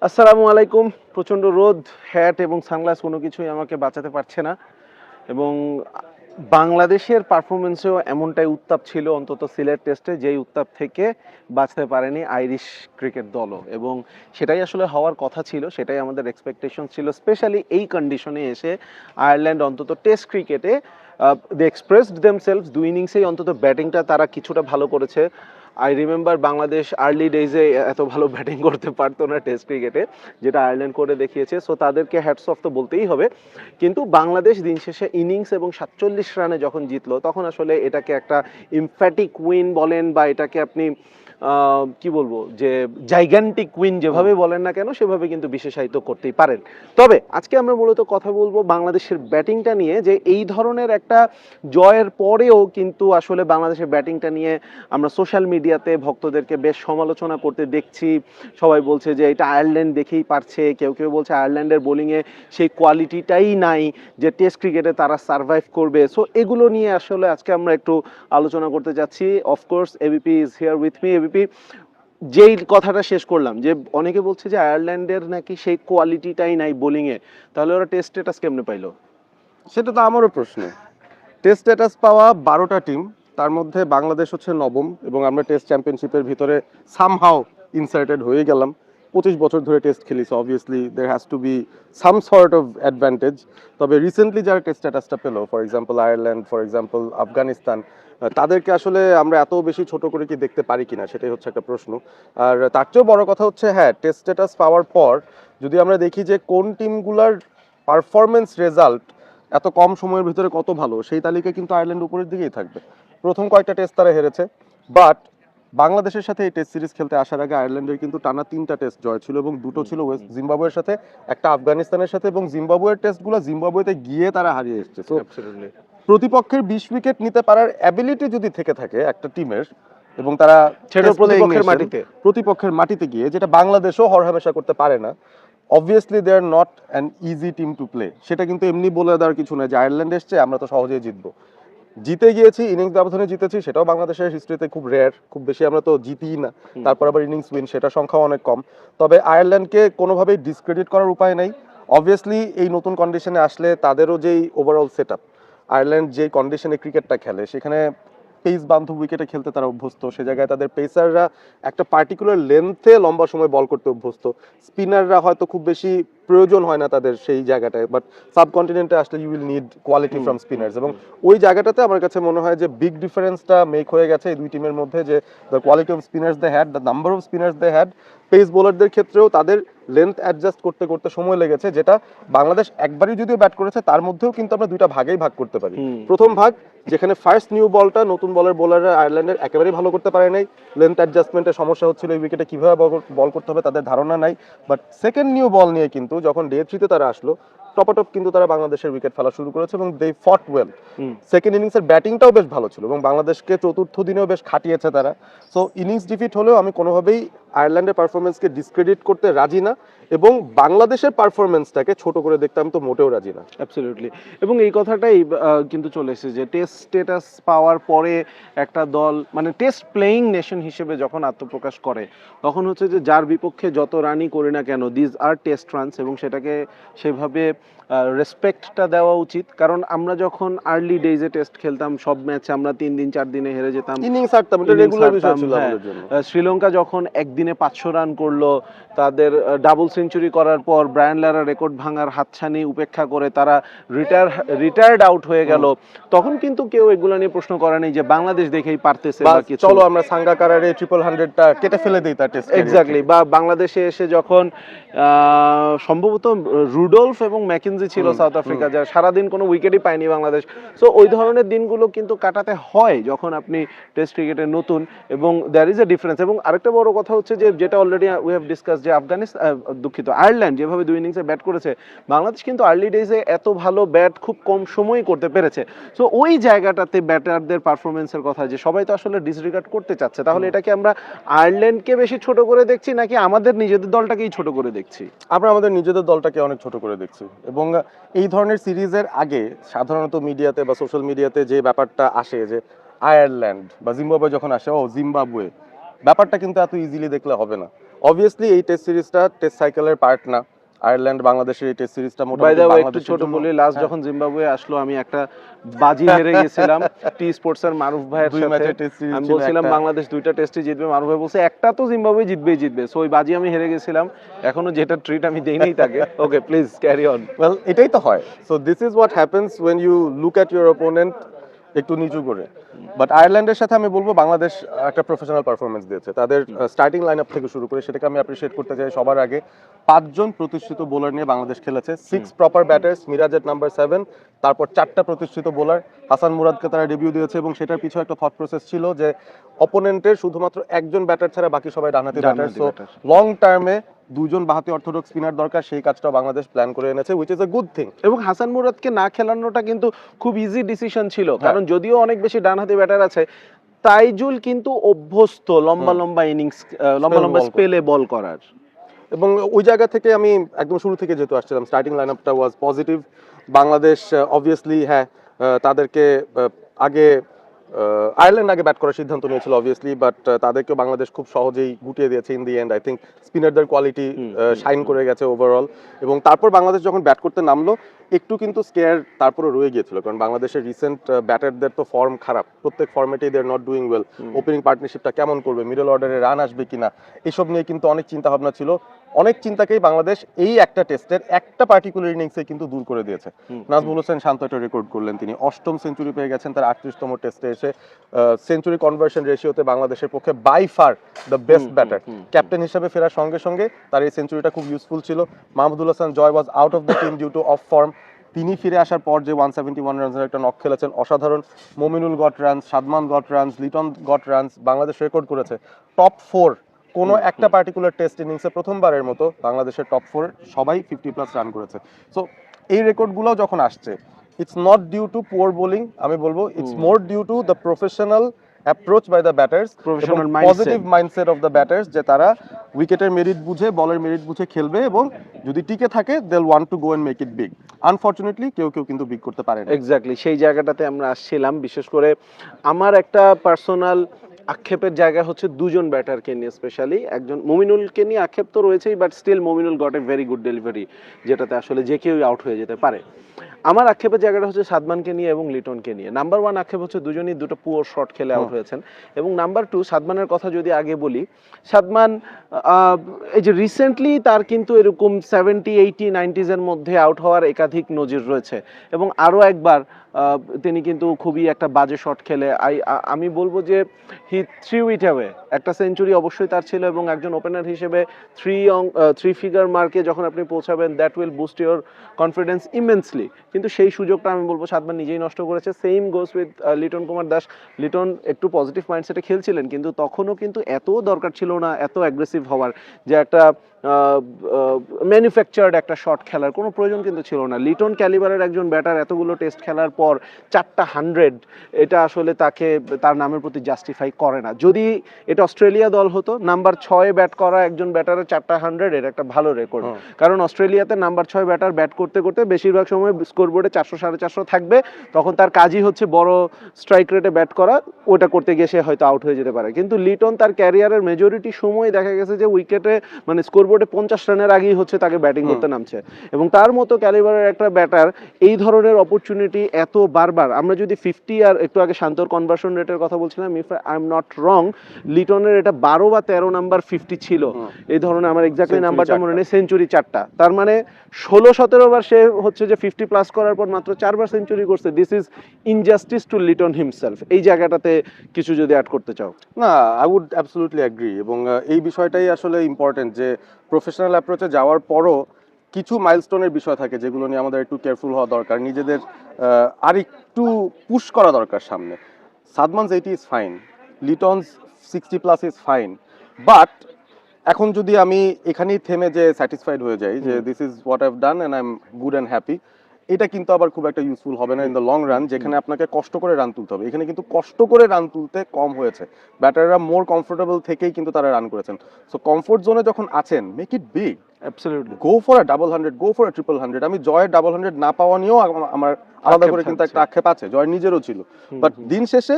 আসসালামু আলাইকুম। প্রচণ্ড রোদ, হ্যাট এবং সানগ্লাস কোনো কিছুই আমাকে বাঁচাতে পারছে না। এবং বাংলাদেশের পারফরমেন্সেও এমনটাই উত্তাপ ছিল, অন্তত সিলেট টেস্টে যেই উত্তাপ থেকে বাঁচতে পারেনি আইরিশ ক্রিকেট দলও। এবং সেটাই আসলে হওয়ার কথা ছিল, সেটাই আমাদের এক্সপেকটেশন ছিল। স্পেশালি এই কন্ডিশনে এসে আয়ারল্যান্ড অন্তত টেস্ট ক্রিকেটে দে এক্সপ্রেসড দেমসেলভস। দুই ইনিংসেই অন্তত ব্যাটিংটা তারা কিছুটা ভালো করেছে। আই রিমেম্বার বাংলাদেশ আর্লি ডেজে এত ভালো ব্যাটিং করতে পারতো না টেস্ট ক্রিকেটে, যেটা আয়ারল্যান্ড করে দেখিয়েছে। সো তাদেরকে হ্যাটস অফ তো বলতেই হবে। কিন্তু বাংলাদেশ দিন শেষে ইনিংস এবং 47 রানে যখন জিতলো, তখন আসলে এটাকে একটা ইমফ্যাটিক উইন বলেন বা এটাকে আপনি কি বলবো, যে জাইগ্যান্টিক উইন যেভাবে বলেন না কেন, সেভাবে কিন্তু বিশেষায়িত করতেই পারেন। তবে আজকে আমরা মূলত কথা বলবো বাংলাদেশের ব্যাটিংটা নিয়ে, যে এই ধরনের একটা জয়ের পরেও কিন্তু আসলে বাংলাদেশের ব্যাটিংটা নিয়ে আমরা সোশ্যাল মিডিয়াতে ভক্তদেরকে বেশ সমালোচনা করতে দেখছি। সবাই বলছে যে এটা আয়ারল্যান্ড দেখেই পারছে, কেউ কেউ বলছে আয়ারল্যান্ডের বোলিংয়ে সেই কোয়ালিটিটাই নাই যে টেস্ট ক্রিকেটে তারা সার্ভাইভ করবে। সো এগুলো নিয়ে আসলে আজকে আমরা একটু আলোচনা করতে যাচ্ছি। Of course ABP is here with me. ABP, যেই কথাটা শেষ করলাম যে অনেকে বলছে যে আয়ারল্যান্ডের নাকি সেই কোয়ালিটিটাই নাই বোলিংয়ে, তাহলে ওরা টেস্ট স্ট্যাটাস কেমনে পাইলো? সেটা তো আমারও প্রশ্ন। টেস্ট স্ট্যাটাস পাওয়া 12টা টিম, তার মধ্যে বাংলাদেশ হচ্ছে নবম, এবং আমরা টেস্ট চ্যাম্পিয়নশিপের ভিতরে সামহাও ইনসার্টেড হয়ে গেলাম। 25 বছর ধরে টেস্ট খেলি, so obviously there has to be some sort of advantage. তবে রিসেন্টলি যারা টেস্ট স্ট্যাটাসটা পেলো, for example Ireland, for example Afghanistan, তাদেরকে আসলে আমরা এত বেশি ছোট করে কি দেখতে পারি কিনা, সেটাই হচ্ছে একটা প্রশ্ন। আর তার চেয়েও বড় কথা হচ্ছে, হ্যাঁ, টেস্ট স্ট্যাটাস পাওয়ার পর যদি আমরা দেখি যে কোন টিমগুলার পারফরমেন্স রেজাল্ট এত কম সময়ের ভিতরে কত ভালো, সেই তালিকা কিন্তু আয়ারল্যান্ড উপরের দিকেই থাকবে। প্রথম কয়েকটা টেস্ট তারা হেরেছে, বাট বাংলাদেশের সাথে এই টেস্ট সিরিজ খেলতে আসার আগে আয়ারল্যান্ডের কিন্তু টানা 3টা টেস্ট জয় ছিল, এবং 2টো ছিল ওয়েস্ট জিম্বাবুয়ের সাথে, একটা আফগানিস্তানের সাথে, এবং জিম্বাবুয়ের টেস্টগুলো জিম্বাবুয়েতে গিয়ে তারা হারিয়ে এসেছে। তো প্রতিপক্ষের 20 উইকেট নিতে পারার অ্যাবিলিটি যদি থেকে থাকে একটা টিমের, এবং তারা প্রতিপক্ষের মাটিতে গিয়ে, যেটা বাংলাদেশও হরহামেশা করতে পারে না, obviously they are not an easy team to play. সেটা কিন্তু এমনি বলে দেওয়ার কিছু নয় যে আয়ারল্যান্ড এসছে আমরা তো সহজেই জিতবো। জিতে গিয়েছি, ইনিংস ব্যবধানে জিতেছি, সেটাও বাংলাদেশের হিস্ট্রিতে খুব রেয়ার, খুব বেশি আমরা তো জিতিই না। তারপর আবার ইনিংস উইন, সেটা সংখ্যাও অনেক কম। তবে আয়ারল্যান্ডকে কোনোভাবেই ডিসক্রেডিট করার উপায় নেই। অবভিয়াসলি এই নতুন কন্ডিশনে আসলে তাদেরও যেই ওভারঅল সেট আপ, আয়ারল্যান্ড যে কন্ডিশনে ক্রিকেটটা খেলে, সেখানে পেস বান্ধব উইকেটে খেলতে তারা অভ্যস্ত। সে জায়গায় তাদের পেসাররা একটা পার্টিকুলার লেন্থে লম্বা সময় বল করতে অভ্যস্ত। স্পিনাররা হয়তো খুব বেশি প্রয়োজন হয় না তাদের সেই জায়গাটায়, বাট সাবকন্টিনেন্টে আসলে you will need quality from spinners, এবং ওই জায়গাটাতে আমার কাছে মনে হয় যে বিগ ডিফারেন্সটা মেক হয়ে গেছে এই দুই টিমের মধ্যে, যে the quality of spinners they had, the number of spinners they had. Pace বোলারদের ক্ষেত্রেও তাদের লেন্থ অ্যাডজাস্ট করতে করতে সময় লেগেছে, যেটা বাংলাদেশ একবারই যদিও ব্যাট করেছে, তার মধ্যেও কিন্তু আমরা দুইটা ভাগেই ভাগ করতে পারি। প্রথম ভাগ, যেখানে ফার্স্ট নিউ বলটা নতুন বোলাররা আয়ারল্যান্ডের একেবারেই ভালো করতে পারে নাই, লেন্থ অ্যাডজাস্টমেন্টের সমস্যা হচ্ছিল, এই উইকেটে কিভাবে বল করতে হবে তাদের ধারণা নাই। বাট সেকেন্ড নিউ বল নিয়ে কিন্তু যখন ডে 3-তে তারা আসলো, টপাটপ কিন্তু তারা বাংলাদেশের উইকেট ফেলা শুরু করেছে, এবং দে ফট ওয়েল। সেকেন্ড ইনিংসের ব্যাটিংটাও বেশ ভালো ছিল, এবং বাংলাদেশকে চতুর্থ দিনেও বেশ খাটিয়েছে তারা। সো ইনিংস ডিফিট হলেও আমি কোনোভাবেই আয়ারল্যান্ডের পারফরমেন্সকে ডিসক্রেডিট করতে রাজি না, এবং বাংলাদেশের পারফরমেন্সটাকে ছোট করে দেখতে আমি তো মোটেও রাজি না। অ্যাবসলিউটলি। এবং এই কথাটাই কিন্তু চলে এসেছে যে টেস্ট স্ট্যাটাস পাওয়ার পরে একটা দল মানে টেস্ট প্লেয়িং নেশন হিসেবে যখন আত্মপ্রকাশ করে, তখন হচ্ছে যে যার বিপক্ষে যত রানই করি না কেন, দিজ আর টেস্ট রানস, এবং সেটাকে সেভাবে রেসপেক্টটা দেওয়া উচিত। কারণ আমরা যখন আর্লি ডেজে টেস্ট খেলতাম, সব ম্যাচে আমরা 3 দিন 4 দিনে হেরে যেতাম, ইনিংস হারতাম, এটা রেগুলার বিষয় ছিল আমাদের জন্য। শ্রীলঙ্কা যখন একদিনে 500 রান করলো, তাদের ডাবল সেঞ্চুরি করার পর ব্রায়ান লারা রেকর্ড ভাঙার হাতছানি উপেক্ষা করে তারা রিটায়ার্ড আউট হয়ে গেল, তখন কিন্তু কেউ এগুলো নিয়ে প্রশ্ন করে নাই যে বাংলাদেশ দেখেই পারতেছে বা কিছু। চলো আমরা সাঙ্গাকারারে 100টা কেটে ফেলে দেই তার টেস্ট। এক্স্যাক্টলি। বা বাংলাদেশে এসে যখন সম্ভবত রুডলফ এবং ম্যাকেনজি ছিল সাউথ আফ্রিকা, যারা সারাদিন কোনো উইকেটই পায়নি বাংলাদেশ। সো ওই ধরনের দিনগুলো কিন্তু কাটাতে হয় যখন আপনি টেস্ট ক্রিকেটে নতুন, এবং দ্যার ইজ এ ডিফারেন্স। এবং আরেকটা বড় কথা হচ্ছে যে, যেটা অলরেডি উই হ্যাভ ডিসকাস, যে আয়ারল্যান্ড যেভাবে 2 ইনিংসে ব্যাট করেছে, বাংলাদেশ কিন্তু আর্লি ডেজে এত ভালো ব্যাট খুব কম সময়ই করতে পেরেছে। সো ওই জায়গাটাতে ব্যাটারদের পারফরমেন্সের কথা যে সবাই তো আসলে ডিসরিগার্ড করতে চাচ্ছে, তাহলে এটাকে আমরা আয়ারল্যান্ডকে বেশি ছোট করে দেখছি নাকি আমাদের নিজেদের দলটাকেই ছোট করে দেখছি? আমরা আমাদের নিজেদের দলটাকে অনেক ছোট করে দেখছি। এবং এই ধরনের সিরিজের আগে সাধারণত মিডিয়াতে বা সোশ্যাল মিডিয়াতে যে ব্যাপারটা আসে, যে আয়ারল্যান্ড বা জিম্বাবুয়ে যখন আসে, ও জিম্বাবুয়ে, ব্যাপারটা কিন্তু এত ইজিলি দেখলে হবে না। অবভিয়াসলি এই টেস্ট সিরিজটা টেস্ট সাইকেলের পার্ট না। আয়ারল্যান্ড বাংলাদেশের এই টেস্ট সিরিজটা বাই মোটামুটি দ্য ওয়ে একটু বাংলাদেশের ছোট জন্য বলি, লাস্ট হ্যাঁ, যখন জিম্বাবুয়ে আসলো আমি একটা বাজি হেরে গেছিলাম টি স্পোর্টস এর মারুফ ভাইয়ের দুই সাথে। ম্যাচের টেস্ট সিরিজ আমি ছিল বলছিলাম একটা। বাংলাদেশ 2টা টেস্টই জিতবে, মারুফ ভাই বলছে একটা তো জিম্বাবুয়ে জিতবে, সো ওই বাজি আমি হেরে গেছিলাম, এখনো যেটা ট্রিট আমি দেইনি তাকে। Okay please carry on. Well এটাই তো হয়। So this is what happens when you look at your opponent একটু নিচু করে। বাট আয়ারল্যান্ডের সাথে আমি বলবো বাংলাদেশ একটা প্রফেশনাল পারফরমেন্স দিয়েছে। তাদের স্টার্টিং লাইন আপ থেকে শুরু করে সেটাকে আমি অ্যাপ্রিশিয়েট করতে চাই। সবার আগে 5জন প্রতিষ্ঠিত বোলার নিয়ে বাংলাদেশ খেলেছে, 6 proper batters, Miraz at number 7, তারপর 4টা প্রতিষ্ঠিত বোলার, হাসান মুরাদকে তারা ডেবিউ দিয়েছে এবং সেটার পিছনে একটা থট প্রসেস ছিল যে অপোনেন্টের শুধুমাত্র একজন ব্যাটার ছাড়া বাকি সবাই ডানহাতি ব্যাটার। সো লং টার্মে 2জন বাঁহাতি অর্থোডক্স স্পিনার দরকার, সেই কাজটা বাংলাদেশ প্ল্যান করে এনেছে, which is a good thing. এবং হাসান মুরাদকে না খেলানোটা কিন্তু খুব ইজি ডিসিশন ছিল, কারণ যদিও অনেক বেশি ডানহাতি ব্যাটার আছে, তাইজুল কিন্তু অভ্যস্ত লম্বা ইনিংস, লম্বা স্পেলে বল করার। এবং ওই জায়গা থেকে আমি একদম শুরু থেকে যেহেতু আসছিলাম, স্টার্টিং লাইন আপটা ওয়াজ পজিটিভ। বাংলাদেশ অবভিয়াসলি হ্যাঁ তাদেরকে আগে আয়ারল্যান্ড আগে ব্যাট করার সিদ্ধান্ত নিয়েছিল অবভিয়াসলি, বাট তাদেরকেও বাংলাদেশ খুব সহজেই গুটিয়ে দিয়েছে in the end. I think স্পিনারদের কোয়ালিটি শাইন করে গেছে ওভারঅল। এবং তারপর বাংলাদেশ যখন ব্যাট করতে নামলো একটু কিন্তু স্কেয়ার তারপরে রয়ে গিয়েছিল, কারণ বাংলাদেশের রিসেন্ট ব্যাটারদের তো ফর্ম খারাপ, প্রত্যেক ফর্মেটেই they are not doing well. Opening পার্টনারশিপটা কেমন করবে, মিডল অর্ডারে রান আসবে কিনা, এসব নিয়ে কিন্তু অনেক চিন্তা ভাবনা ছিল। অনেক চিন্তাকেই বাংলাদেশ এই একটা টেস্টের একটা পার্টিকুলার ইনিংসে কিন্তু দূর করে দিয়েছে। নাজমুল হোসেন শান্ত একটা রেকর্ড করলেন, তিনি 8ম সেঞ্চুরি পেয়ে গেছেন তার 38তম টেস্টে এসে। সেঞ্চুরি কনভার্সন রেশিওতে বাংলাদেশের পক্ষে by far the best batter. Captain হিসেবে ফেরার সঙ্গে সঙ্গে তার এই সেঞ্চুরিটা খুব ইউজফুল ছিল। Mahmudul Hasan Joy was out of the team due to off form. তিনি ফিরে আসার পর যে 171 রানের একটা নক খেলেছেন অসাধারণ। Mominul goat runs, Sadman goat runs, Liton goat runs, Bangladesh record করেছে টপ 4 কোনো একটা পার্টিকুলার টেস্ট ইনিংসে প্রথমবারের মতো বাংলাদেশের টপ 4 সবাই 50+ রান করেছে। সো এই রেকর্ডগুলো যখন আসছে, it's not due to poor bowling, আমি বলবো it's more due to the professional approach by the batters, professional positive mindset of the batters, যে তারা উইকেটের মেরিট বুঝে, বলের মেরিট বুঝে খেলবে এবং যদি টিকে থাকে they will want to go and make it big. Unfortunately কেউ কিন্তু বিগ করতে পারে না। এক্স্যাক্টলি সেই জায়গাটাতে আমরা আসছিলাম। বিশেষ করে আমার একটা পার্সোনাল আক্ষেপের জায়গা হচ্ছে 2জন ব্যাটারকে নিয়ে, স্পেশালি একজন মমিনুলকে নিয়ে আক্ষেপ তো রয়েছেই, but still Mominul got a very good delivery, যেটাতে আসলে যে কেউই আউট হয়ে যেতে পারে। আমার আক্ষেপের জায়গাটা হচ্ছে সাদমানকে নিয়ে এবং লিটনকে নিয়ে। নাম্বার 1 আক্ষেপ হচ্ছে দুজনই দুটো পুয়ার শট খেলে আউট হয়েছেন। এবং নাম্বার 2 সাদমানের কথা যদি আগে বলি, সাদমান এই যে রিসেন্টলি তার কিন্তু এরকম 70, 80, 90s এর মধ্যে আউট হওয়ার একাধিক নজির রয়েছে, এবং আরও একবার তিনি কিন্তু খুবই একটা বাজে শট খেলে আমি বলবো যে হি থ্রি উইট অ্যাওয়ে। একটা সেঞ্চুরি অবশ্যই তার ছিল, এবং একজন ওপেনার হিসেবে 3 ফিগার মার্কে যখন আপনি পৌঁছাবেন, that will boost your confidence immensely. কিন্তু সেই সুযোগটা আমি বলবো সাদমান নিজেই নষ্ট করেছে। Same goes with Liton Kumar Das. Liton একটু পজিটিভ মাইন্ডসেটে খেলছিলেন, কিন্তু তখনও কিন্তু এত দরকার ছিল না এত অ্যাগ্রেসিভ হওয়ার, যে একটা ম্যানুফ্যাকচার্ড একটা শট খেলার কোনো প্রয়োজন কিন্তু ছিল না। লিটন ক্যালিবারের একজন ব্যাটার এতগুলো টেস্ট খেলার পর 4টা 100, এটা আসলে তাকে তার নামের প্রতি জাস্টিফাই করে না। যদি এটা অস্ট্রেলিয়া দল হতো, নাম্বার 6 ব্যাট করা একজন ব্যাটারের 4টা 100 এর একটা ভালো রেকর্ড, কারণ অস্ট্রেলিয়াতে নাম্বার 6 ব্যাটার ব্যাট করতে করতে বেশিরভাগ সময় স্কোরবোর্ডে 400 450 থাকবে, তখন তার কাজই হচ্ছে বড় স্ট্রাইক রেটে ব্যাট করা, ওটা করতে গিয়ে সে হয়তো আউট হয়ে যেতে পারে। কিন্তু লিটন তার ক্যারিয়ারের মেজরিটি সময় দেখা গেছে যে উইকেটে মানে স্কোরবোর্ডে 50 রানের আগেই হচ্ছে তাকে ব্যাটিং করতে নামছে, এবং তার মতো ক্যালিবারের একটা ব্যাটার এই ধরনের অপরচুনিটি এত বারবার, আমরা যদি 50 আর একটু আগে শান্তর কনভার্সন রেটের কথা বলছিলাম, if I am not wrong, লিটনের এটা 12 বা 13 নাম্বার 50 ছিল এই ধরনের, আমার এক্স্যাক্টলি নাম্বারটা মনে নেই, সেঞ্চুরি 4টা, তার মানে 16-17 বার সে হচ্ছে যে 50 প্লাস করার পর মাত্র 4 বার সেঞ্চুরি করছে। This is injustice to Liton himself. এই জায়গাটাতে কিছু যদি অ্যাড করতে চাও। না, আই উড অ্যাবসলিউটলি অ্যাগ্রি, এবং এই বিষয়টাই আসলে ইম্পর্টেন্ট যে প্রফেশনাল অ্যাপ্রোচে যাওয়ার পরও কিছু মাইলস্টোনের বিষয় থাকে যেগুলো নিয়ে আমাদের একটু কেয়ারফুল হওয়া দরকার, নিজেদের আর একটু পুশ করা দরকার সামনে। Sadman's 80 is fine, Liton's 60+ is fine, but এখন যদি আমি এখানেই থেমে যে স্যাটিসফাইড হয়ে যাই যে this is what I have done and I am good and happy, এটা কিন্তু আবার খুব একটা ইউজফুল হবে না ইন দ্য লং রান, যেখানে আপনাকে কষ্ট করে রান তুলতে হবে। এখানে কিন্তু কষ্ট করে রান তুলতে কম হয়েছে, ব্যাটাররা মোর কমফোর্টেবল থেকেই কিন্তু তারা রান করেছেন। সো কমফোর্ট জোনে যখন আছেন, make it big, absolutely go for a double 100, go for a triple 100। আমি জয়ের ডাবল 100 না পাওয়া নিয়েও আমার আলাদা করে কিন্তু একটা আক্ষেপ আছে, জয় নিজেরও ছিল, বাট দিন শেষে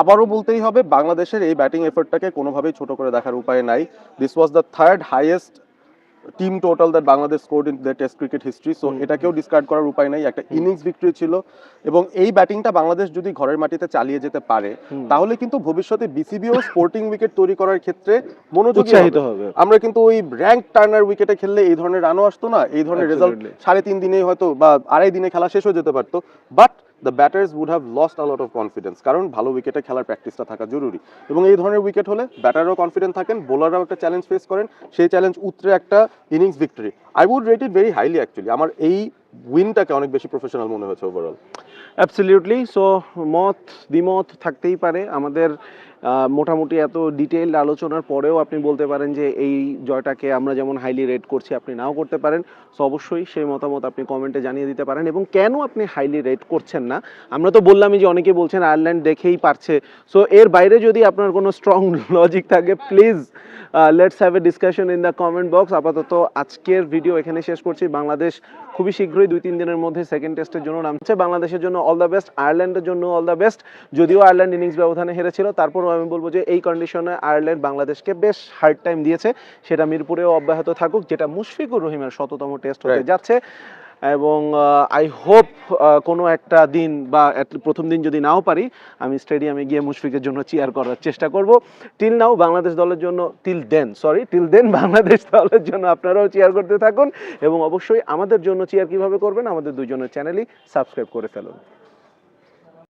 আবারও বলতেই হবে বাংলাদেশের এই ব্যাটিং এফর্টটাকে কোনোভাবেই ছোট করে দেখার উপায় নাই। This was the third highest team total that Bangladesh scored in the test cricket history, so এটাকেও ডিসকার্ড করার উপায় নাই। একটা ইনিংস ভিক্টরি ছিল এবং এই ব্যাটিংটা বাংলাদেশ যদি ঘরের মাটিতে চালিয়ে যেতে পারে তাহলে কিন্তু ভবিষ্যতে বিসিবিও স্পোর্টিং উইকেট তৈরি করার ক্ষেত্রে মনোযোগী উৎসাহিত হবে। হবে। আমরা কিন্তু ওই র্যাঙ্ক টার্নার উইকেটে খেললে এই ধরনের রানও আসতো না, এই ধরনের রেজাল্ট Absolutely. 3.5 দিনেই হয়তো বা 2.5 দিনে খেলা শেষ হয়ে যেতে পারতো, but the batters would have lost a lot of confidence, কারণ ভালো উইকেটে খেলার প্র্যাকটিসটা থাকা জরুরি। এবং এই ধরনের উইকেট হলে ব্যাটাররাও কনফিডেন্ট থাকেন, বোলাররাও একটা চ্যালেঞ্জ ফেস করেন, সেই চ্যালেঞ্জ উতরে একটা innings victory. I would rate it very highly actually. আমার এই উইনটাকে অনেক বেশি প্রফেশনাল মনে হয়েছে ওভারঅল। অ্যাবসলিউটলি। সো দ্বিমত থাকতেই পারে আমাদের, মোটামুটি এত ডিটেইলড আলোচনার পরেও আপনি বলতে পারেন যে এই জয়টাকে আমরা যেমন হাইলি রেট করছি আপনি নাও করতে পারেন। সো অবশ্যই সেই মতামত আপনি কমেন্টে জানিয়ে দিতে পারেন, এবং কেন আপনি হাইলি রেট করছেন না। আমরা তো বললামই যে অনেকে বলছেন আয়ারল্যান্ড দেখেই পারছে। সো এর বাইরে যদি আপনার কোনো স্ট্রং লজিক থাকে please let's have a discussion in the comment box. আপাতত আজকের ভিডিও এখানে শেষ করছি। বাংলাদেশ খুবই শীঘ্রই 2-3 দিনের মধ্যে সেকেন্ড টেস্টের জন্য নামছে। বাংলাদেশের জন্য অল দ্য বেস্ট, আয়ারল্যান্ডের জন্য অল দ্য বেস্ট। যদিও আয়ারল্যান্ড ইনিংস ব্যবধানে হেরেছিল, তারপরও আমি বলবো যে এই কন্ডিশনে আয়ারল্যান্ড বাংলাদেশকে বেশ হার্ড টাইম দিয়েছে, সেটা মিরপুরেও অব্যাহত থাকুক, যেটা মুশফিকুর রহিমের 100তম টেস্ট হতে যাচ্ছে। এবং আই হোপ কোনো একটা দিন বা প্রথম দিন যদি নাও পারি, আমি স্টেডিয়ামে গিয়ে মুশফিকের জন্য চিয়ার করার চেষ্টা করব। টিল বাংলাদেশ দলের জন্য টিল দেন বাংলাদেশ দলের জন্য আপনারাও চিয়ার করতে থাকুন, এবং অবশ্যই আমাদের জন্য চিয়ার কিভাবে করবেন, আমাদের দুজনের চ্যানেলই সাবস্ক্রাইব করে ফেলুন।